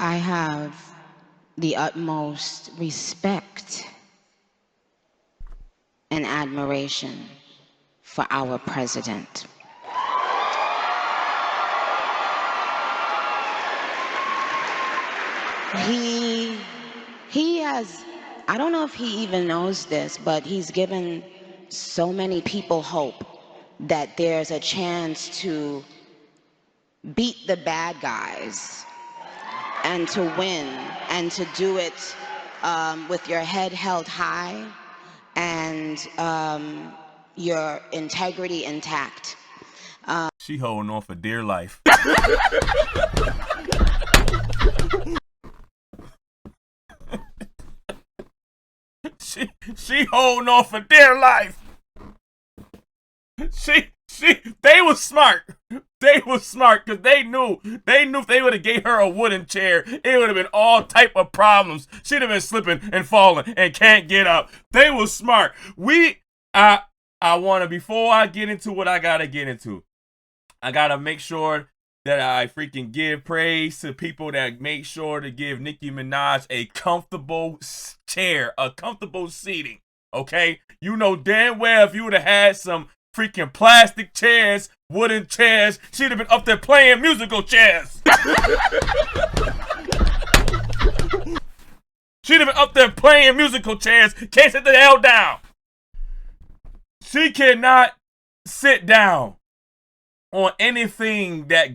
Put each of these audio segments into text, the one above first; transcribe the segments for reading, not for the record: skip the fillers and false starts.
I have the utmost respect and admiration for our president. He has, I don't know if he even knows this, but he's given so many people hope that there's a chance to beat the bad guys and to win and to do it with your head held high and your integrity intact. She holding on for dear life. she holding on for dear life. They was smart. They was smart because they knew if they would have gave her a wooden chair, it would have been all type of problems. She'd have been slipping and falling and can't get up. They was smart. I want to, before I get into what I gotta get into, I gotta make sure that I freaking give praise to people that make sure to give Nicki Minaj a comfortable chair, a comfortable seating. Okay, you know damn well if you would have had some freaking plastic chairs, wooden chairs, she'd have been up there playing musical chairs. She'd have been up there playing musical chairs. Can't sit the hell down. She cannot sit down on anything that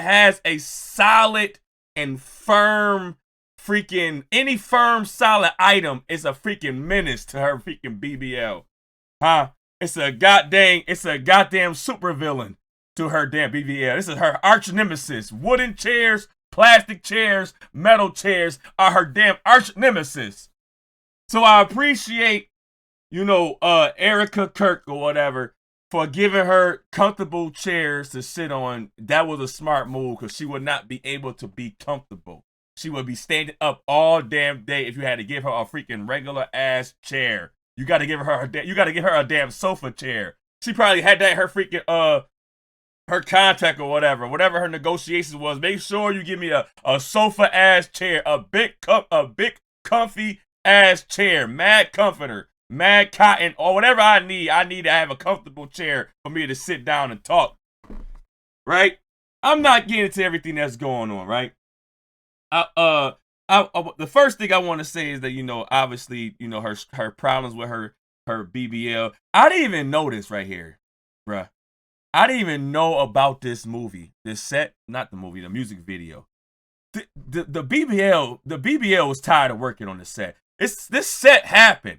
has a solid and firm any firm solid item is a freaking menace to her freaking BBL. Huh? It's a goddamn supervillain to her damn BBL. This is her arch nemesis. Wooden chairs, plastic chairs, metal chairs are her damn arch nemesis. So I appreciate, Erica Kirk or whatever for giving her comfortable chairs to sit on. That was a smart move because she would not be able to be comfortable. She would be standing up all damn day if you had to give her a freaking regular ass chair. You got to give her a damn sofa chair. She probably had that in her freaking her contract or whatever her negotiations was. Make sure you give me a sofa ass chair, a big comfy ass chair, mad comforter, mad cotton, or whatever I need. I need to have a comfortable chair for me to sit down and talk. Right? I'm not getting into everything that's going on, right? The first thing I want to say is that, obviously, her problems with her BBL. I didn't even know this right here, bruh. I didn't even know about this movie, this set, not the movie, the music video. The BBL was tired of working on the set. This set happened,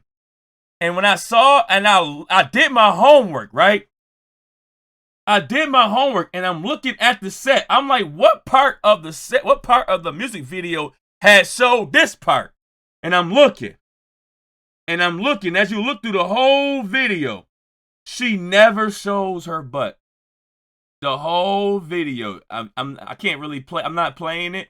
and when I saw, and I did my homework, right? I did my homework, and I'm looking at the set. I'm like, what part of the set, what part of the music video had showed this part? And I'm looking. As you look through the whole video, she never shows her butt. The whole video. I can't really play. I'm not playing it.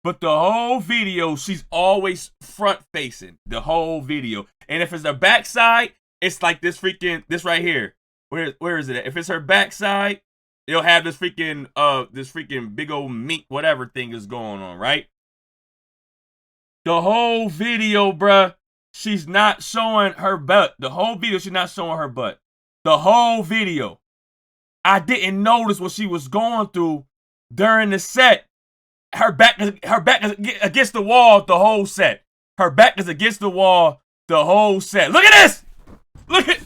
But the whole video, she's always front facing. The whole video. And if it's her backside, it's like this right here. Where is it at? If it's her backside, it'll have this freaking big old mink, whatever thing is going on, right? The whole video, bruh, she's not showing her butt. The whole video, she's not showing her butt. The whole video. I didn't notice what she was going through during the set. Her back is against the wall the whole set. Her back is against the wall the whole set. Look at this! Look at...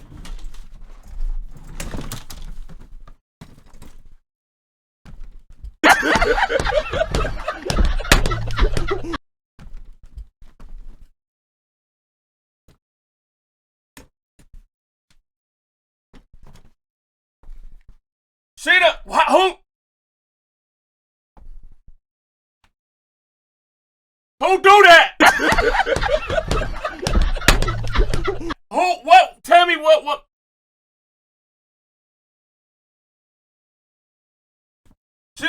Who do that? What? Tell me what? She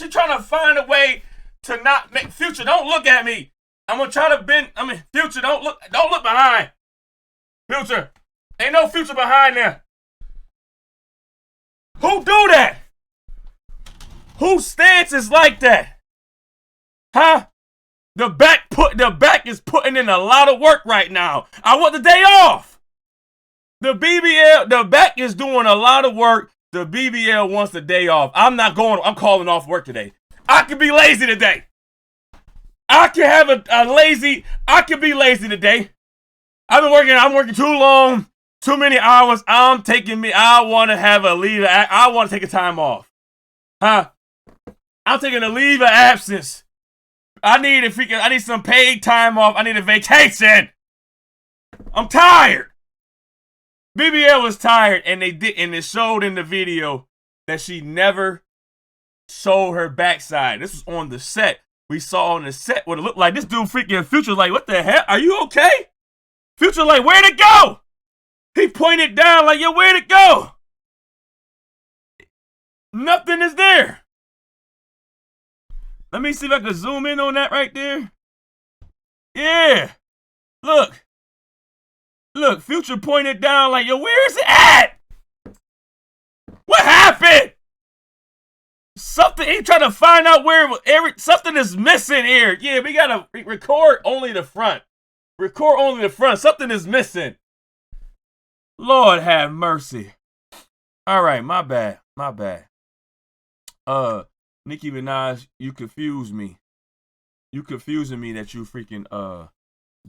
trying to find a way to not make Future. Don't look at me. I'm gonna try to bend. Future. Don't look behind. Future. Ain't no Future behind there. Who do that? Who stances like that? Huh? The back is putting in a lot of work right now. I want the day off. The BBL, the back is doing a lot of work. The BBL wants the day off. I'm not going. I'm calling off work today. I can be lazy today. I can have I can be lazy today. I'm working too long, too many hours. I want to have a leave. I want to take a time off. Huh? I'm taking a leave of absence. I need some paid time off. I need a vacation. I'm tired. BBL was tired, and it showed in the video that she never showed her backside. This was on the set. We saw on the set what it looked like. This dude freaking Future like, what the hell? Are you okay? Future like, where'd it go? He pointed down like, yo, where'd it go? Nothing is there. Let me see if I can zoom in on that right there. Yeah. Look. Look, Future pointed down like, yo, where is it at? What happened? Something, he trying to find out where something is missing here. Yeah, we gotta record only the front. Record only the front. Something is missing. Lord have mercy. All right, my bad. Nicki Minaj, you confuse me. You confusing me that you freaking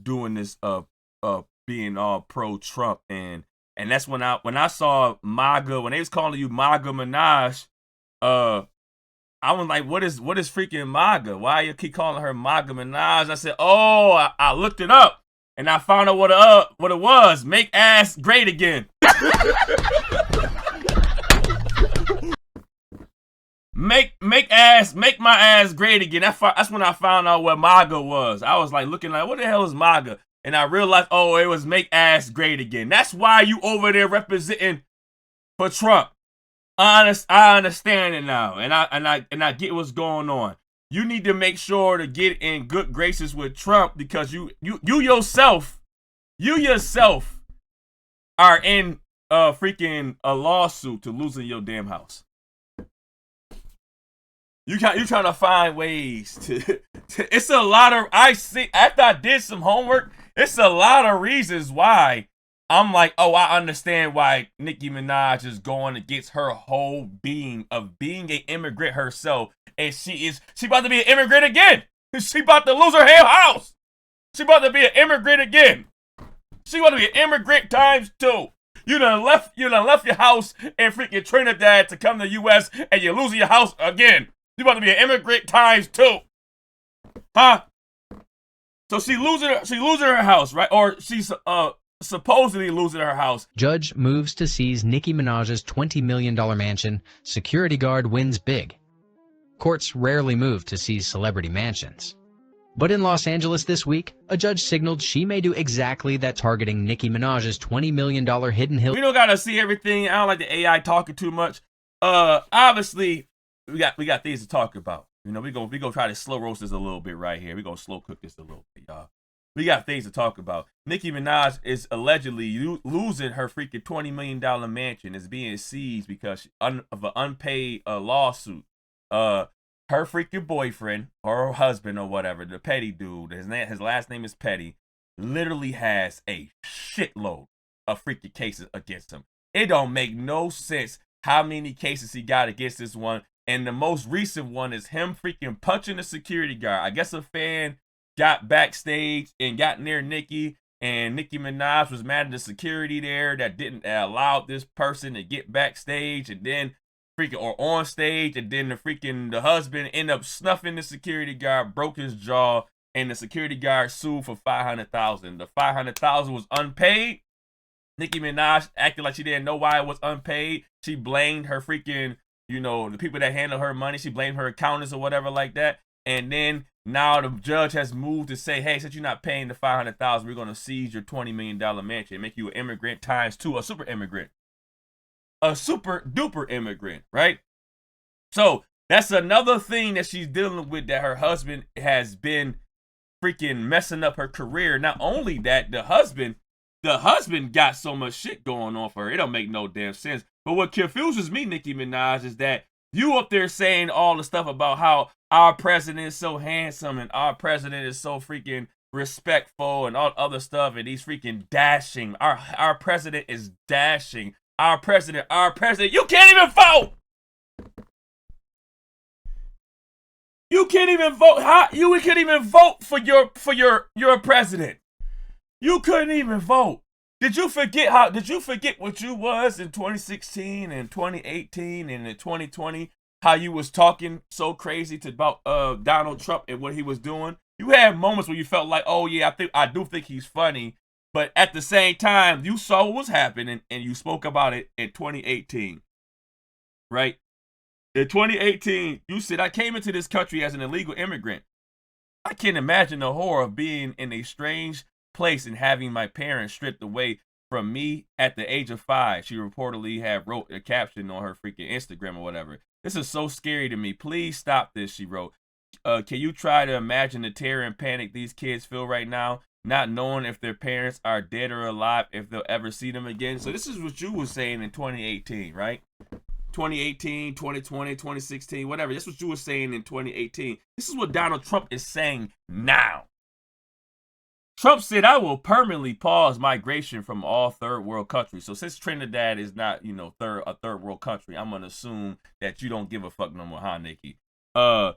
doing this being all pro Trump and that's when I saw MAGA, when they was calling you MAGA Minaj, I was like, what is freaking MAGA? Why you keep calling her MAGA Minaj? I said, oh, I looked it up and I found out what it was. Make ass great again. Make my ass great again. That's when I found out what MAGA was. I was like looking like, what the hell is MAGA? And I realized, oh, it was make ass great again. That's why you over there representing for Trump. I understand it now, and I get what's going on. You need to make sure to get in good graces with Trump because you yourself are in freaking a lawsuit to losing your damn house. You trying to find ways to it's a lot of, after I did some homework, it's a lot of reasons why I'm like, oh, I understand why Nicki Minaj is going against her whole being of being an immigrant herself. And she about to be an immigrant again. She about to lose her hell house. She about to be an immigrant again. She about to be an immigrant times 2. You done left your house in freaking Trinidad to come to the U.S. and you're losing your house again. You about to be an immigrant times 2. Huh? So she losing her house, right? Or she's supposedly losing her house. Judge moves to seize Nicki Minaj's $20 million mansion. Security guard wins big. Courts rarely move to seize celebrity mansions. But in Los Angeles this week, a judge signaled she may do exactly that, targeting Nicki Minaj's $20 million Hidden Hill. We don't gotta see everything. I don't like the AI talking too much. Obviously, we got things to talk about. You know, we gonna try to slow roast this a little bit right here. We gonna slow cook this a little bit, y'all. We got things to talk about. Nicki Minaj is allegedly losing her freaking $20 million mansion. It's being seized because of an unpaid lawsuit. Her freaking boyfriend or her husband or whatever, the Petty dude, his last name is Petty, literally has a shitload of freaking cases against him. It don't make no sense how many cases he got against this one. And the most recent one is him freaking punching the security guard. I guess a fan got backstage and got near Nicki, and Nicki Minaj was mad at the security there that didn't allow this person to get backstage, and then freaking, or on stage, and then the husband ended up snuffing the security guard, broke his jaw, and the security guard sued for $500,000. The $500,000 was unpaid. Nicki Minaj acted like she didn't know why it was unpaid. She blamed her freaking, the people that handle her money. She blamed her accountants or whatever like that. And then now the judge has moved to say, hey, since you're not paying the $500,000, we're going to seize your $20 million mansion and make you an immigrant times 2, a super immigrant. A super duper immigrant, right? So that's another thing that she's dealing with, that her husband has been freaking messing up her career. Not only that, the husband got so much shit going on for her. It don't make no damn sense. But what confuses me, Nicki Minaj, is that You up there saying all the stuff about how our president is so handsome and our president is so freaking respectful and all other stuff, and he's freaking dashing. Our president is dashing. Our president. You can't even vote. You can't even vote. How you couldn't even vote for your president? You couldn't even vote. Did you forget what you was in 2016 and 2018 and in 2020? How you was talking so crazy about Donald Trump and what he was doing? You had moments where you felt like, oh yeah, I do think he's funny, but at the same time, you saw what was happening and you spoke about it in 2018, right? In 2018, you said, I came into this country as an illegal immigrant. I can't imagine the horror of being in a strange place and having my parents stripped away from me at the age of 5. She reportedly had wrote a caption on her freaking Instagram or whatever. This is so scary to me. Please stop this, she wrote. Can you try to imagine the terror and panic these kids feel right now, not knowing if their parents are dead or alive, if they'll ever see them again? So this is what you were saying in 2018, right? 2018, 2020, 2016, whatever. That's what you were saying in 2018. This is what Donald Trump is saying now. Trump said, I will permanently pause migration from all third world countries. So since Trinidad is not, a third world country, I'm going to assume that you don't give a fuck no more, huh, Nikki? For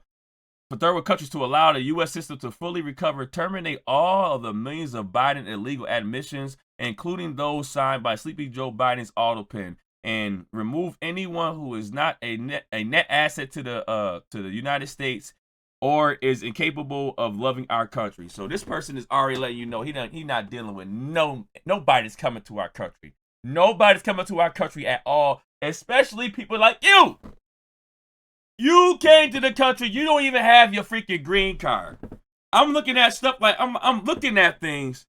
third world countries to allow the U.S. system to fully recover, terminate all of the millions of Biden illegal admissions, including those signed by Sleepy Joe Biden's auto pen, and remove anyone who is not a net asset to the United States or is incapable of loving our country. So this person is already letting you know he not dealing with nobody's coming to our country. Nobody's coming to our country at all, especially people like you. You came to the country, you don't even have your freaking green card. I'm looking at stuff like I'm looking at things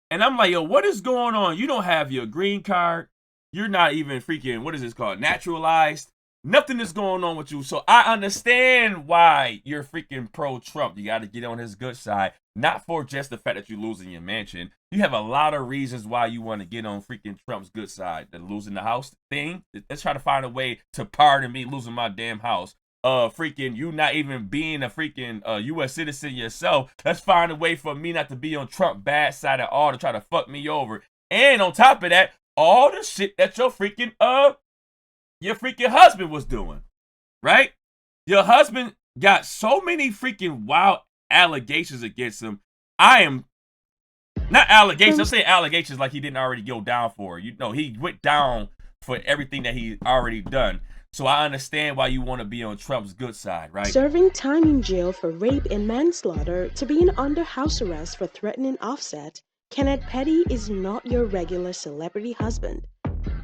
and I'm like, yo, what is going on? You don't have your green card. You're not even freaking, what is this called? Naturalized. Nothing is going on with you. So I understand why you're freaking pro-Trump. You got to get on his good side. Not for just the fact that you're losing your mansion. You have a lot of reasons why you want to get on freaking Trump's good side. The losing the house thing. Let's try to find a way to pardon me losing my damn house. Freaking you not even being a freaking U.S. citizen yourself. Let's find a way for me not to be on Trump's bad side at all to try to fuck me over. And on top of that, all the shit that your freaking husband was doing, right? Your husband got so many freaking wild allegations against him. I am not allegations. I'm saying allegations like he didn't already go down for. He went down for everything that he already done. So I understand why you want to be on Trump's good side, right? Serving time in jail for rape and manslaughter to being under house arrest for threatening Offset, Kenneth Petty is not your regular celebrity husband.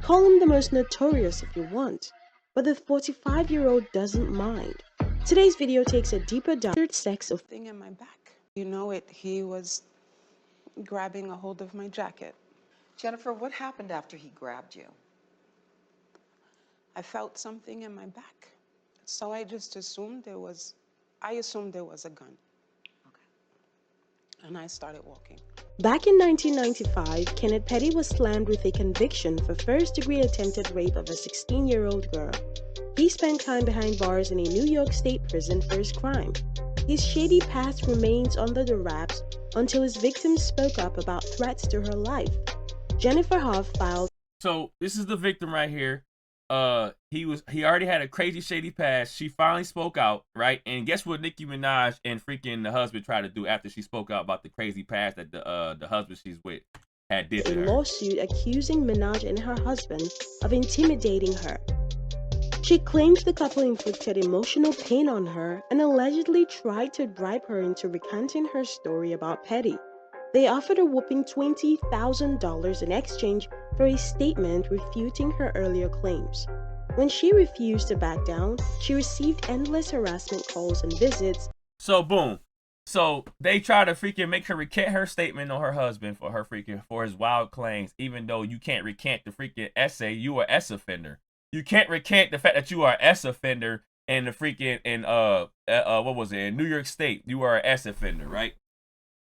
Call him the most notorious if you want, but the 45-year-old doesn't mind. Today's video takes a deeper dive into sex of thing in my back. You know it, he was grabbing a hold of my jacket. Jennifer, what happened after he grabbed you? I felt something in my back. So I just assumed there was a gun. Okay. And I started walking. Back in 1995, Kenneth Petty was slammed with a conviction for first-degree attempted rape of a 16-year-old girl. He spent time behind bars in a New York State prison for his crime. His shady past remains under the wraps until his victim spoke up about threats to her life. Jennifer Hoff filed. So this is the victim right here. He already had a crazy shady past. She finally spoke out, right? And guess what Nicki Minaj and freaking the husband tried to do after she spoke out about the crazy past that the husband she's with had did to her. A lawsuit accusing Minaj and her husband of intimidating her. She claims the couple inflicted emotional pain on her and allegedly tried to bribe her into recanting her story about Petty. They offered a whopping $20,000 in exchange for a statement refuting her earlier claims. When she refused to back down, she received endless harassment calls and visits. So boom. So they try to freaking make her recant her statement on her husband for his wild claims, even though you can't recant the freaking essay. You are S offender. You can't recant the fact that you are an S offender in the freaking in New York State. You are an S offender, right?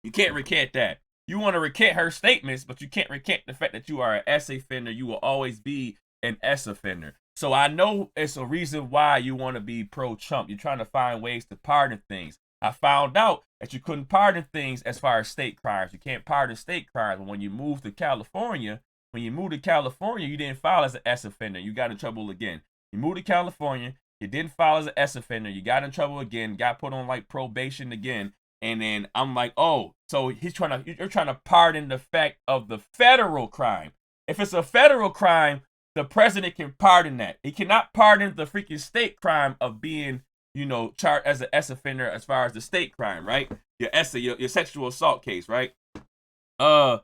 You can't recant that. You want to recant her statements, but you can't recant the fact that you are an S offender. You will always be an S offender. So I know it's a reason why you want to be pro-Trump. You're trying to find ways to pardon things. I found out that you couldn't pardon things as far as state crimes. You can't pardon state crimes. When you moved to California, you didn't file as an S offender. You got in trouble again. You moved to California, you didn't file as an S offender. You got in trouble again, got put on like probation again. And then I'm like, oh, so you're trying to pardon the fact of the federal crime. If it's a federal crime, the president can pardon that. He cannot pardon the freaking state crime of being, charged as an S offender as far as the state crime, right? Your sexual assault case, right? The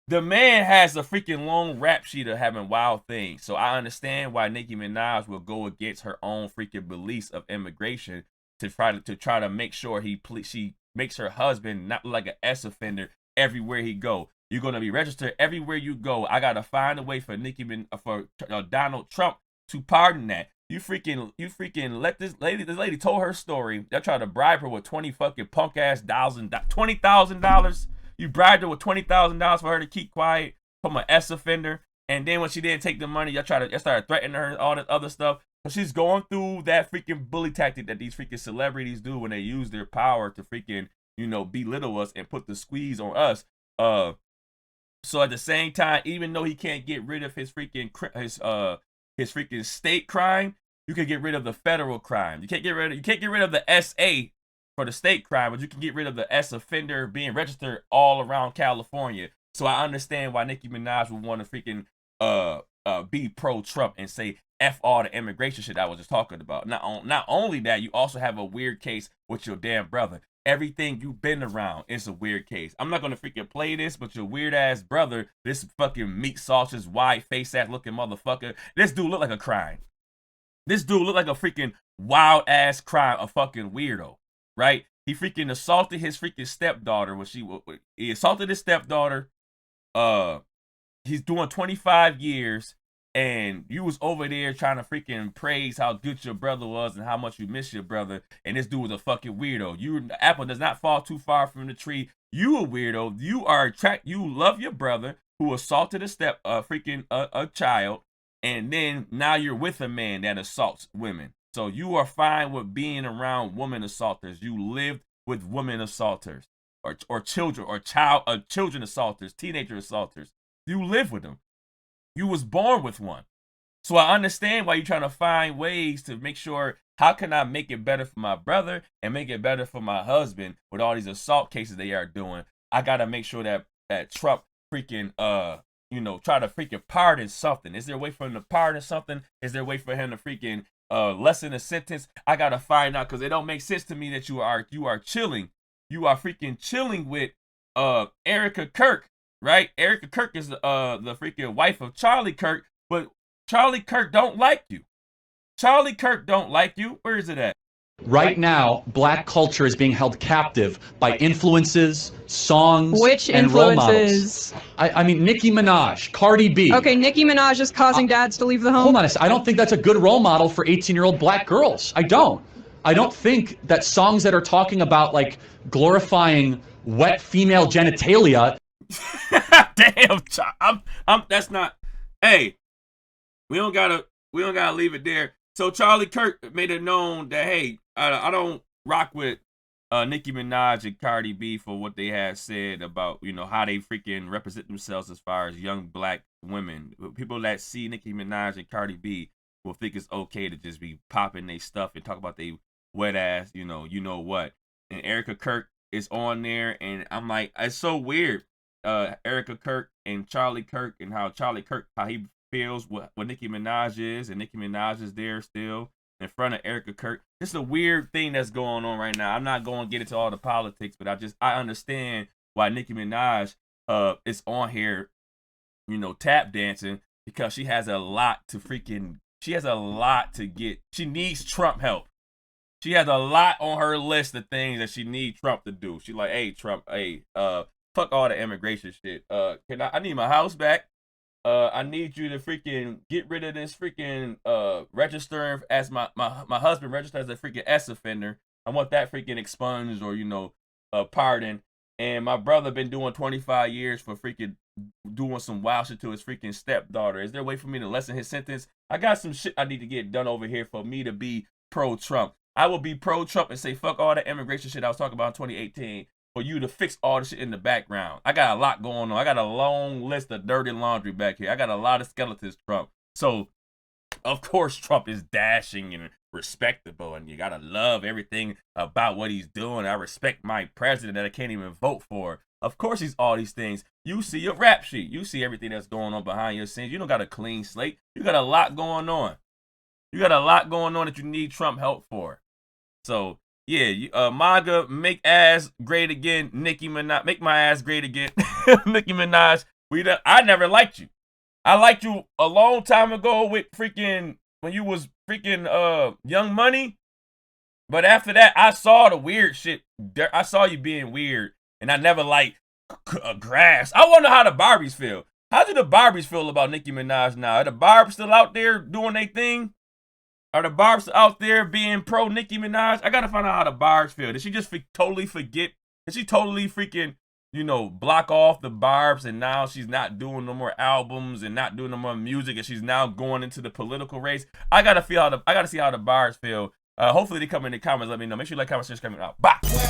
man has a freaking long rap sheet of having wild things. So I understand why Nicki Minaj will go against her own freaking beliefs of immigration to try to make sure she makes her husband not like an S offender everywhere he go. You're gonna be registered everywhere you go. I gotta find a way for Donald Trump to pardon that. You freaking let this lady told her story. They tried to bribe her with $20,000. You bribed her with $20,000 for her to keep quiet from an S offender, and then when she didn't take the money, y'all started threatening her and all this other stuff. So she's going through that freaking bully tactic that these freaking celebrities do when they use their power to freaking belittle us and put the squeeze on us. So at the same time, even though he can't get rid of his freaking state crime, you can get rid of the federal crime. You can't get rid of the SA for the state crime, but you can get rid of the S offender being registered all around California. So I understand why Nicki Minaj would want to freaking be pro-Trump and say F all the immigration shit I was just talking about. Not only that, you also have a weird case with your damn brother. Everything you've been around is a weird case. I'm not gonna freaking play this, but your weird ass brother, this fucking meat sausage, wide face ass looking motherfucker, this dude look like a crime. This dude look like a freaking wild ass crime, a fucking weirdo, right? He freaking assaulted his freaking stepdaughter he assaulted his stepdaughter. He's doing 25 years. And you was over there trying to freaking praise how good your brother was and how much you miss your brother. And this dude was a fucking weirdo. The apple does not fall too far from the tree. You a weirdo. You love your brother who assaulted a child. And then now you're with a man that assaults women. So you are fine with being around women assaulters. You lived with women assaulters or children children assaulters, teenager assaulters. You live with them. You was born with one. So I understand why you're trying to find ways to make sure, how can I make it better for my brother and make it better for my husband with all these assault cases they are doing. I got to make sure that Trump freaking, try to freaking pardon something. Is there a way for him to pardon something? Is there a way for him to freaking lessen a sentence? I got to find out, because it don't make sense to me that you are chilling. You are freaking chilling with Erica Kirk. Right? Erica Kirk is the freaking wife of Charlie Kirk, but Charlie Kirk don't like you. Charlie Kirk don't like you. Where is it at? Right now, black culture is being held captive by influences, songs, and role models. I mean, Nicki Minaj, Cardi B. Okay, Nicki Minaj is causing dads to leave the home. Hold on a second. I don't think that's a good role model for 18-year-old black girls. I don't think that songs that are talking about like glorifying wet female genitalia. Damn, that's not. Hey, we don't gotta leave it there. So Charlie Kirk made it known that, hey, I don't rock with Nicki Minaj and Cardi B for what they have said about how they freaking represent themselves as far as young black women. People that see Nicki Minaj and Cardi B will think it's okay to just be popping their stuff and talk about they wet ass, you know what. And Erica Kirk is on there, and I'm like, it's so weird. Erica Kirk and Charlie Kirk, and how Charlie Kirk, how he feels what Nicki Minaj is, and Nicki Minaj is there still in front of Erica Kirk. It's a weird thing that's going on right now. I'm not going to get into all the politics, but I understand why Nicki Minaj is on here, tap dancing, because she has a lot to get. She needs Trump help. She has a lot on her list of things that she needs Trump to do. She's like, hey, Trump, hey, fuck all the immigration shit. I need my house back. I need you to freaking get rid of this freaking register as my husband registered as a freaking S offender. I want that freaking expunged or pardoned. And my brother been doing 25 years for freaking doing some wild shit to his freaking stepdaughter. Is there a way for me to lessen his sentence? I got some shit I need to get done over here for me to be pro-Trump. I will be pro-Trump and say fuck all the immigration shit I was talking about in 2018 for you to fix all the shit in the background. I got a lot going on. I got a long list of dirty laundry back here. I got a lot of skeletons, Trump. So, of course, Trump is dashing and respectable, and you gotta love everything about what he's doing. I respect my president that I can't even vote for. Of course he's all these things. You see your rap sheet. You see everything that's going on behind your scenes. You don't got a clean slate. You got a lot going on. You got a lot going on that you need Trump help for. So, yeah, MAGA, make ass great again. Nicki Minaj, make my ass great again. Nicki Minaj, I never liked you. I liked you a long time ago with freaking, when you was freaking Young Money. But after that, I saw the weird shit. I saw you being weird. And I never liked grass. I wonder how the Barbies feel. How do the Barbies feel about Nicki Minaj now? Are the Barbs still out there doing their thing? Are the Barbs out there being pro Nicki Minaj? I gotta find out how the Barbs feel. Did she just totally forget? Did she totally freaking, you know, block off the Barbs and now she's not doing no more albums and not doing no more music and she's now going into the political race? I gotta see how the Barbs feel. Hopefully they come in the comments. Let me know. Make sure you like, comment, share, coming out. Bye. Well,